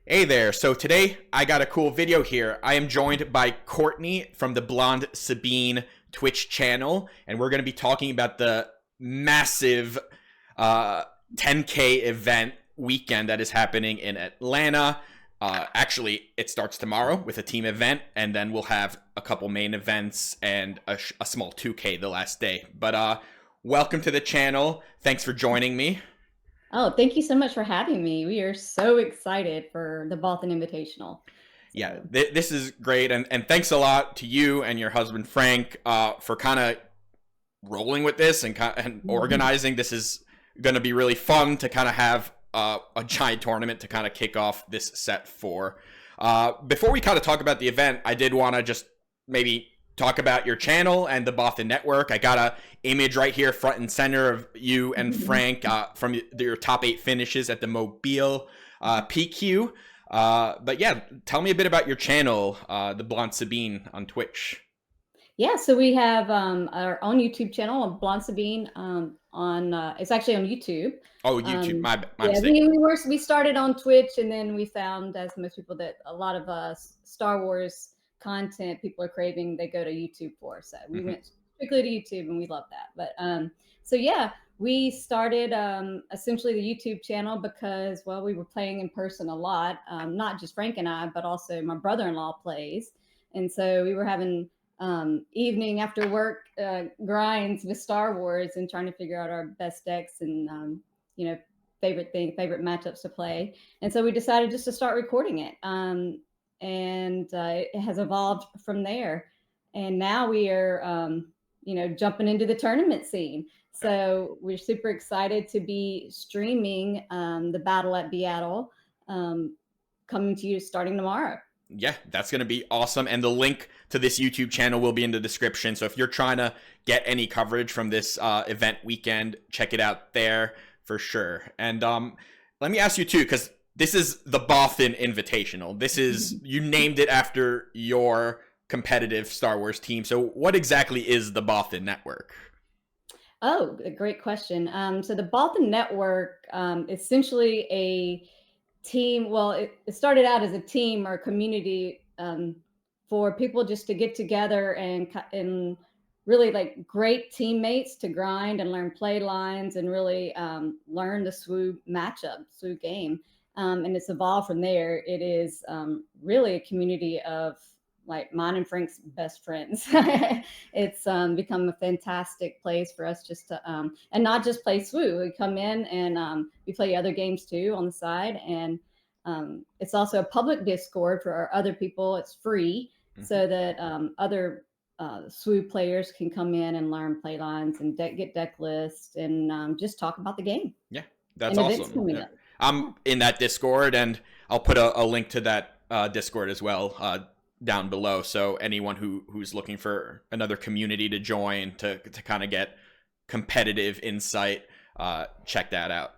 Hey there. So today I got a cool video here. I am joined by Courtney from the Blonde Sabine Twitch channel, and we're going to be talking about the massive 10K event weekend that is happening in Atlanta. Actually, it starts tomorrow with a team event, and then we'll have a couple main events and a small 2K the last day. But welcome to the channel. Thanks for joining me. Oh, thank you so much for having me. We are so excited for the Boston Invitational. Yeah, So, this is great, and thanks a lot to you and your husband Frank for kind of rolling with this and mhm. organizing. This is going to be really fun to kind of have a giant tournament to kind of kick off this set for. Before we kind of talk about the event, I did want to just maybe talk about your channel and the Boston Network. I got a image right here, front and center, of you and Frank from your top 8 finishes at the Mobile PQ. But yeah, tell me a bit about your channel, the Blonde Sabine on Twitch. Yeah, so we have our own YouTube channel, Blonde Sabine, on it's actually on YouTube. Oh, YouTube. My Yeah, mistake. we started on Twitch, and then we found, as most people, that a lot of Star Wars content people are craving, they go to YouTube for. So we Mm-hmm. went strictly to YouTube, and we love that. But so yeah, we started essentially the YouTube channel because, well, we were playing in person a lot, not just Frank and I, but also my brother-in-law plays, and so we were having evening after work grinds with Star Wars and trying to figure out our best decks and you know favorite matchups to play. And so we decided just to start recording it, and it has evolved from there. And now we are jumping into the tournament scene. So we're super excited to be streaming the battle at BIATL, coming to you starting tomorrow. Yeah, that's going to be awesome. And the link to this YouTube channel will be in the description. So if you're trying to get any coverage from this event weekend, check it out there for sure. And let me ask you too, because this is the Boston Invitational. This is, you named it after your competitive Star Wars team. So what exactly is the Boston Network? Oh, a great question. So the Boston Network, essentially a team. Well, it started out as a team or a community, for people just to get together and really like great teammates to grind and learn play lines and really learn the SWU matchup, SWU game. And it's evolved from there. It is really a community of like mine and Frank's best friends. It's become a fantastic place for us just to and not just play SWU. We come in and we play other games too on the side, and it's also a public Discord for our other people. It's free Mm-hmm. so that other SWU players can come in and learn play lines and get deck lists and just talk about the game Yeah, that's and events awesome. coming Yeah. up. I'm Yeah. in that Discord, and I'll put a link to that Discord as well down below. So anyone who's looking for another community to join to kind of get competitive insight, check that out.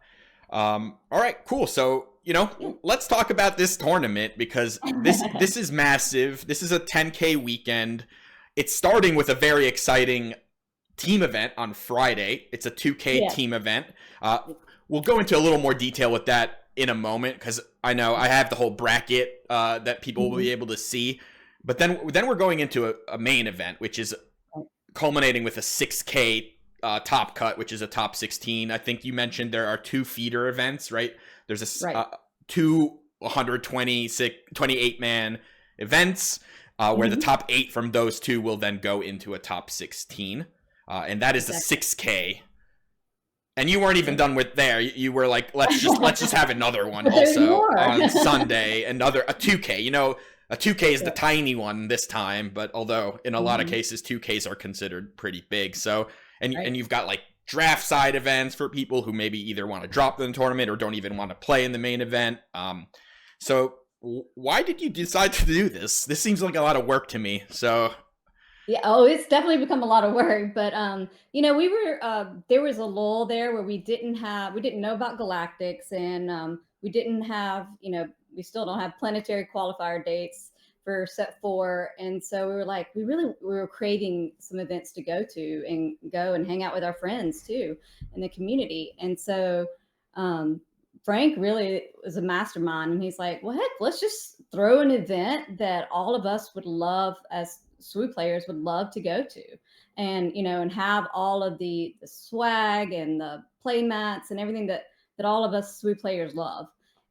All right, cool. So Yeah. let's talk about this tournament because this is massive. This is a 10K weekend. It's starting with a very exciting team event on Friday. It's a 2K Yes. team event. Uh, we'll go into a little more detail with that in a moment because I know I have the whole bracket that people will Mhm. be able to see. But then we're going into a main event, which is culminating with a 6K top cut, which is a top 16. I think you mentioned there are 2 feeder events, right? There's Right. two 128-man events where the Hmm. top 8 from those 2 will then go into a top 16. And that is the Exactly. 6K. And you weren't even Yeah. done with there. You were like, let's just have another one But there's also more. on Sunday. Another a 2K. A 2K is the Yeah. tiny one this time, but although in a lot of Hmm. cases 2Ks are considered pretty big. So and Right. you've got like draft side events for people who maybe either want to drop the tournament or don't even want to play in the main event. So why did you decide to do this? This seems like a lot of work to me. So Yeah, oh, it's definitely become a lot of work, but, we were, there was a lull there where we didn't know about galactics, and, we didn't have, we still don't have planetary qualifier dates for set 4, and so we were like, we were craving some events to go to and go and hang out with our friends too in the community, and so, um, Frank really was a mastermind, and he's like, well, heck, let's just throw an event that all of us would love, as SWU players would love to go to, and and have all of the swag and the play mats and everything that all of us SWU players love.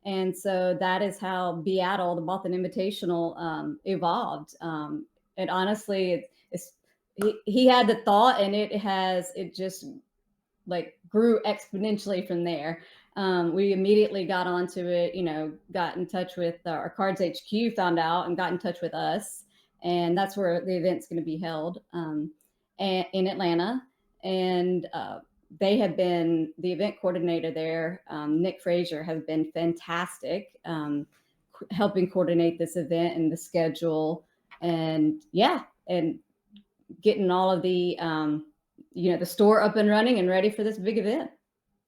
And so that is how BIATL, the Boston Invitational, evolved. And honestly, he had the thought, and it just like grew exponentially from there. We immediately got onto it, got in touch with our Cards HQ, found out, and got in touch with us. And that's where the event's going to be held, in Atlanta. And they have been, the event coordinator there, Nick Frazier, has been fantastic, helping coordinate this event and the schedule. And yeah, and getting all of the the store up and running and ready for this big event.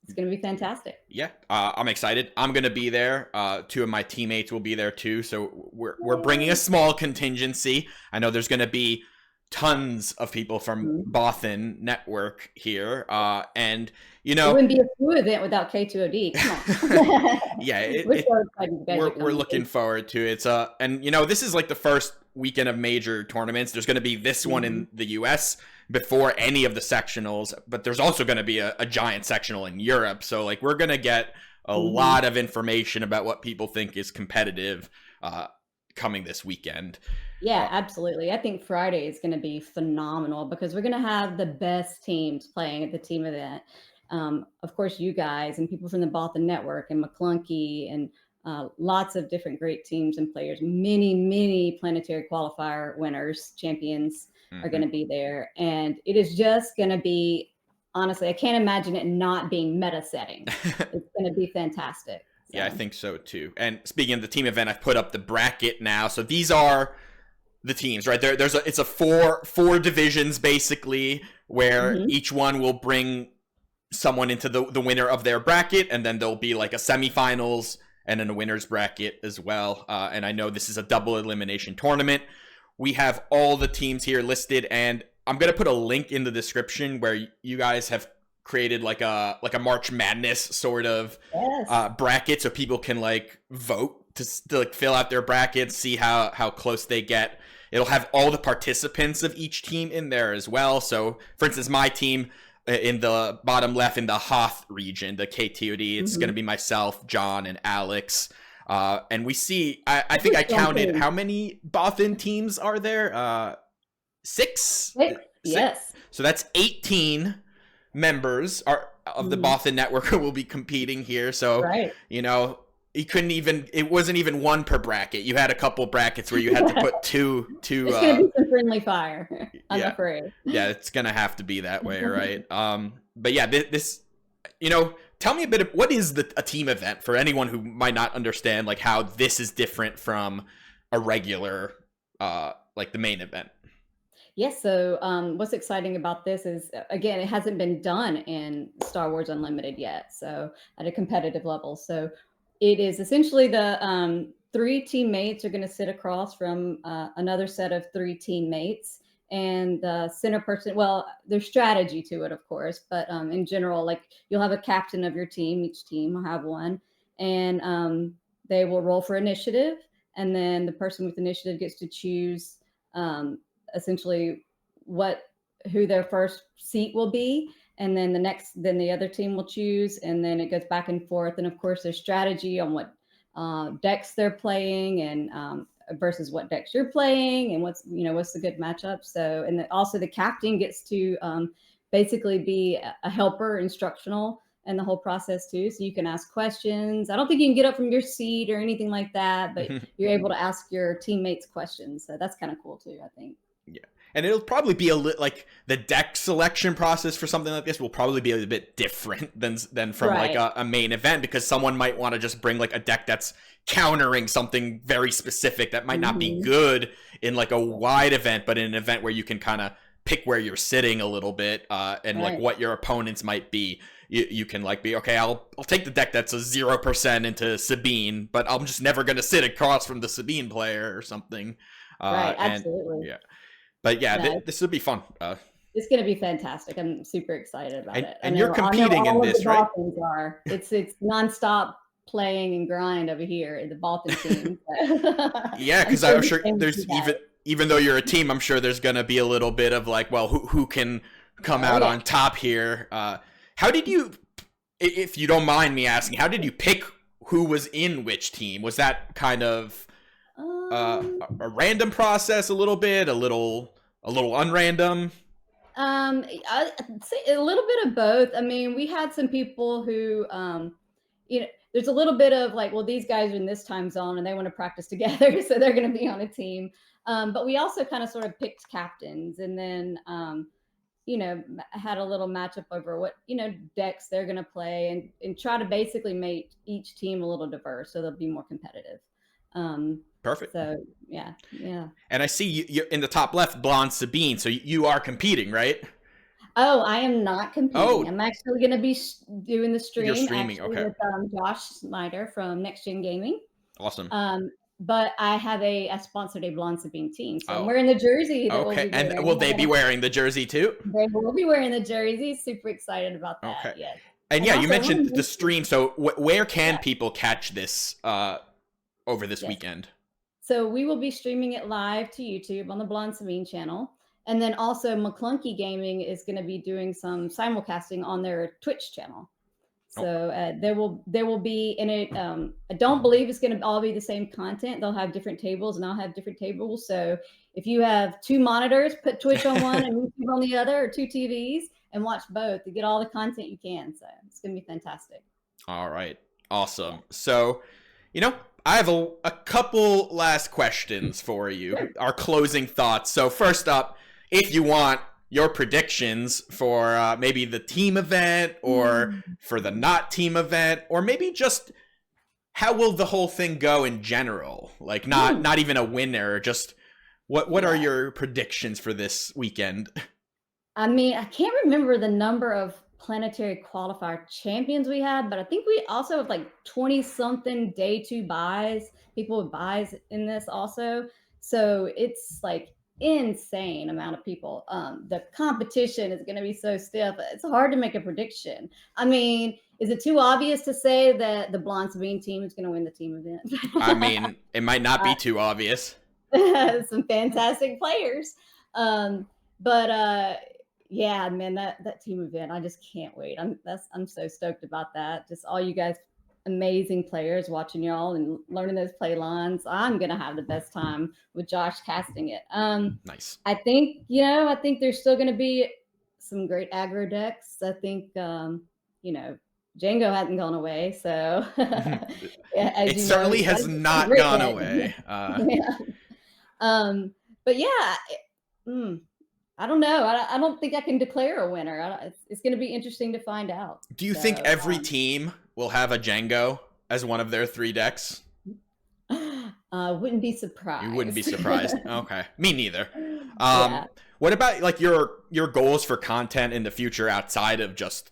It's going to be fantastic. Yeah, I'm excited. I'm going to be there. Two of my teammates will be there too. So we're bringing a small contingency. I know there's going to be tons of people from Boston Network here. And, it wouldn't be a SWU event without K2OD. Come on. Yeah, we're looking forward to it. And, this is like the first weekend of major tournaments. There's going to be this one in the US before any of the sectionals, but there's also going to be a giant sectional in Europe. So like we're going to get a lot of information about what people think is competitive coming this weekend. Yeah, absolutely. I think Friday is going to be phenomenal because we're going to have the best teams playing at the team event. Of course, you guys and people from the Boston Network and McClunky and lots of different great teams and players. Many planetary qualifier winners, champions are going to be there. And it is just going to be, honestly, I can't imagine it not being meta setting. It's going to be fantastic. So. Yeah, I think so too. And speaking of the team event, I've put up the bracket now. So these are the teams, right? It's a four divisions basically, where each one will bring someone into the winner of their bracket, and then there'll be like a semifinals and then a winner's bracket as well. And I know this is a double elimination tournament. We have all the teams here listed, and I'm gonna put a link in the description where you guys have created like a March Madness sort of bracket, so people can like vote to like fill out their brackets, see how close they get. It'll have all the participants of each team in there as well. So, for instance, my team in the bottom left in the Hoth region, the KTOD, it's going to be myself, John, and Alex. And we see, I think I counted, how many Boston teams are there? Six? Yes. So that's 18 members of the Boston Network will be competing here. So, it wasn't even one per bracket. You had a couple brackets where you had to put two. It's going to be some friendly fire, I'm afraid. Yeah, it's going to have to be that way, right? But yeah, this, tell me a bit of what is a team event for anyone who might not understand like how this is different from a regular, like the main event. Yes. So what's exciting about this is, again, it hasn't been done in Star Wars Unlimited yet. So at a competitive level. So it is essentially the three teammates are going to sit across from another set of three teammates, and the center person, well, there's strategy to it, of course, but in general, like you'll have a captain of your team, each team will have one, and they will roll for initiative, and then the person with initiative gets to choose essentially who their first seat will be. And then then the other team will choose, and then it goes back and forth. And of course, there's strategy on what decks they're playing, and versus what decks you're playing, and what's the good matchup. So, and also the captain gets to basically be a helper, instructional, in the whole process too. So you can ask questions. I don't think you can get up from your seat or anything like that, but you're able to ask your teammates questions. So that's kind of cool too, I think. Yeah. And it'll probably be like the deck selection process for something like this will probably be a bit different than from like a main event, because someone might want to just bring like a deck that's countering something very specific that might not be good in like a wide event, but in an event where you can kind of pick where you're sitting a little bit and like what your opponents might be. You can like be, okay, I'll take the deck that's a 0% into Sabine, but I'm just never going to sit across from the Sabine player or something. Absolutely. Yeah. But yeah, this will be fun. It's going to be fantastic. I'm super excited about it. And you're competing in this, right? It's nonstop playing and grind over here in the Bolton team. Yeah, I'm because sure I'm the sure same with there's you guys. even though you're a team, I'm sure there's gonna be a little bit of like, well, who can come Oh out yeah. on top here? How did you, if you don't mind me asking, how did you pick who was in which team? Was that kind of Um, a random process, a little bit, a little unrandom? I'd say a little bit of both. I mean, we had some people who, there's a little bit of like, well, these guys are in this time zone and they want to practice together, so they're going to be on a team. But we also kind of sort of picked captains, and then, had a little matchup over what decks they're going to play, and try to basically make each team a little diverse, so they'll be more competitive. Um, Perfect. so yeah, yeah. And I see you in the top left, Blonde Sabine. So you are competing, right? Oh, I am not competing. Oh, I'm actually going to be doing the you're stream streaming. actually Okay, with Josh Snyder from Next Gen Gaming. awesome. But I have a sponsored a Blonde Sabine team, so I'm Oh, wearing the jersey that we'll okay. be And wearing. will they be wearing the jersey too? They will be wearing the jersey. Super excited about that. Okay. Yes, And and yeah, you also one mentioned the mention. stream. So where can Yeah, people catch this over this yes. weekend? So we will be streaming it live to YouTube on the Blonde Sabine channel. And then also McClunky Gaming is going to be doing some simulcasting on their Twitch channel. Oh, So there will be in it. I don't believe it's going to all be the same content. They'll have different tables, and I'll have different tables. So if you have two monitors, put Twitch on one and YouTube on the other, or two TVs, and watch both to get all the content you can. So it's going to be fantastic. all right. Yeah. Awesome. So, you know, I have a couple last questions for you. Sure. Our closing thoughts. So first up, if you want your predictions for maybe the team event or for the not team event, or maybe just how will the whole thing go in general? Like not even a winner, just what are Yeah. your predictions for this weekend? I mean, I can't remember the number of planetary qualifier champions we had, but I think we also have like 20 something day two buys, people with buys in this also. So it's like insane amount of people. The competition is going to be so stiff. It's hard to make a prediction. I mean, is it too obvious to say that the Blonde Sabine team is going to win the team I event? mean, it might not be too obvious. Some fantastic players. But yeah, man, that team event, I just can't wait. I'm so stoked about that. Just all you guys amazing players, watching y'all and learning those play lines. I'm gonna have the best time with Josh casting it. Nice. I think there's still gonna be some great aggro decks. I think Django hasn't gone away, so yeah, as It you know, certainly you has guys have some not great gone decks. away. Yeah. But yeah, mm, I don't know. I don't think I can declare a winner. It's going to be interesting to find out. Do you think So, every team will have a Django as one of their three decks? wouldn't be You wouldn't be surprised. surprised. Okay, me neither. Yeah. What about like your goals for content in the future outside of just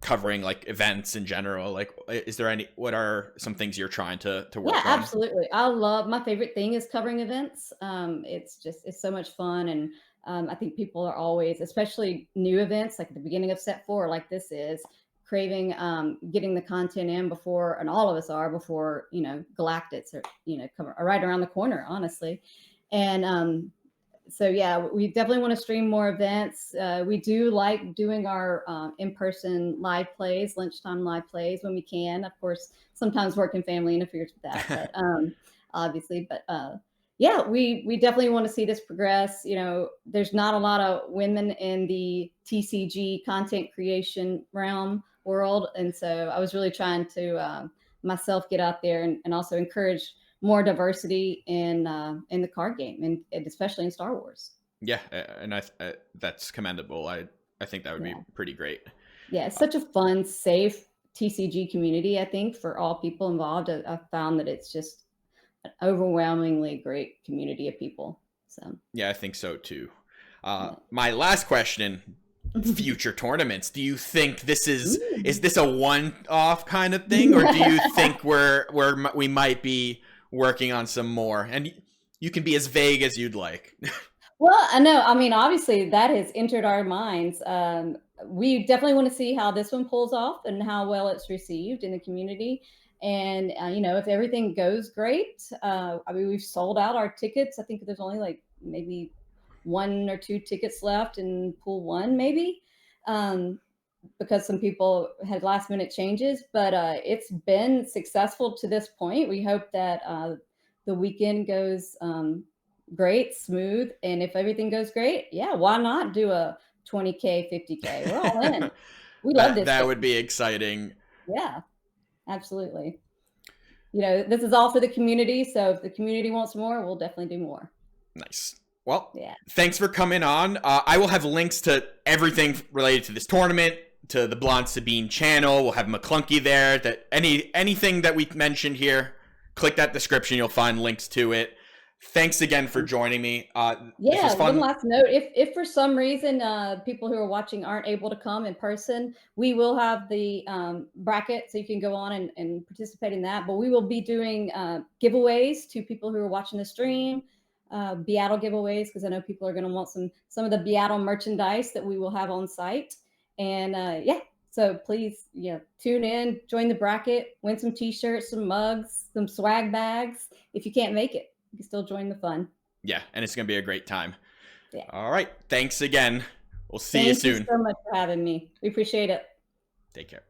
covering like events in general? Like, is there any? What are some things you're trying to Yeah, work on? absolutely. My favorite thing is covering events. It's so much fun, and I think people are always, especially new events like at the beginning of set four, like this is, craving getting the content in before, and all of us are before Galactics are come right around the corner, honestly, and so yeah, we definitely want to stream more events. We do like doing our in-person live plays, lunchtime live plays when we can. Of course, sometimes work and family interferes with that, but obviously, but yeah, we definitely want to see this progress. There's not a lot of women in the TCG content creation realm world, and so I was really trying to myself get out there and also encourage more diversity in the card game, and especially in Star Wars. Yeah, and that's commendable. I think that would be Yeah, pretty great. yeah, it's such a fun, safe TCG community. I think for all people involved, I've found that it's just an overwhelmingly great community of people. So Yeah, I think so too. yeah. My last question: future tournaments. Do you think this is Ooh. this a one-off kind of thing, or do you think we might be working on some more? And you can be as vague as you'd like. Well, I know. I mean, obviously, that has entered our minds. We definitely want to see how this one pulls off and how well it's received in the community. And if everything goes great, I mean, we've sold out our tickets. I think there's only like maybe one or two tickets left in pool one, maybe. Um, because some people had last minute changes, but it's been successful to this point. We hope that the weekend goes great, smooth, and if everything goes great, yeah, why not do a 20K, 50K? We're all in. We love this That would thing. be exciting. Yeah, absolutely. This is all for the community. So if the community wants more, we'll definitely do more. Nice. Well, Yeah. thanks for coming on. I will have links to everything related to this tournament, to the Blonde Sabine channel. We'll have McClunky there. That anything that we mentioned here, click that description. You'll find links to it. Thanks again for joining me. This was Yeah, one fun. last note. If for some reason people who are watching aren't able to come in person, we will have the bracket, so you can go on and participate in that. But we will be doing giveaways to people who are watching the stream, BIATL giveaways, because I know people are going to want some of the BIATL merchandise that we will have on site. And yeah, so please, tune in, join the bracket, win some T-shirts, some mugs, some swag bags. If you can't make it, you can still join the fun. Yeah, and it's going to be a great time. Yeah. All right. Thanks again. We'll see you Thank you soon. so much for having me. We appreciate it. Take care.